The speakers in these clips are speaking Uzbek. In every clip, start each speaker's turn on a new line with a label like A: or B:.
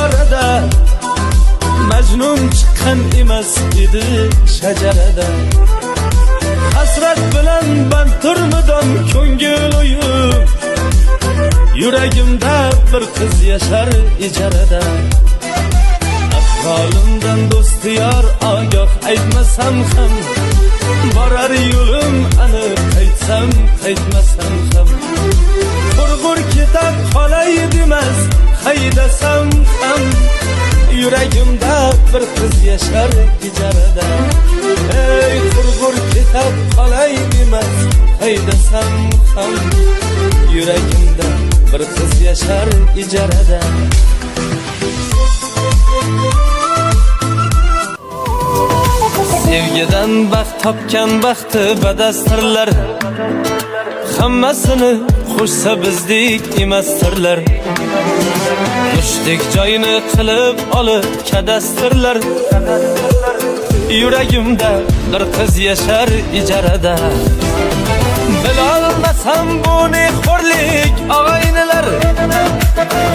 A: diyorada Majnun chiqqan emas edi shajarada Hasrat bilan band turmidam ko'ngil o'yib Yuragimda bir qiz yashar ijarada Ahvolimdan do'sti yor ogoh aytmasam ham Borar yo'lim aniq qaytsam qaytmasam ham Qurg'ur ketib qolay demas haydasam ham Yuragimda bir qiz yashar ijarada Ey qurg'ur ketib qolay demas haydasam ham Yuragimda bir qiz yashar ijarada Sevgidan baxt topgan baxti badastirlar Hammasini qo'shsa bizdek emastirlar Mushdek joyini qilib olib kadastirlar Yuragimda bir qiz yashar ijarada Bilolmasam bu ne xo'rlik og'aynilar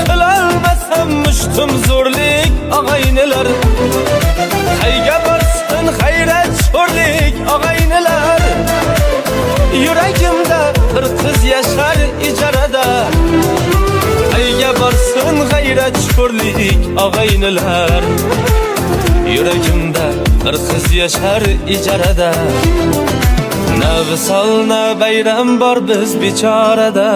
A: Qilolmasam mushtum zo'rlik og'aynilar Qayga borsin g'ayrat sho'rlik og'aynilar Yuragimda bir qiz yashar ijarada Qayga borsin g'ayrat sho'rlik og'aynilar Yuragimda bir qiz yashar ijarada Na visol na bayram bor biz bechorada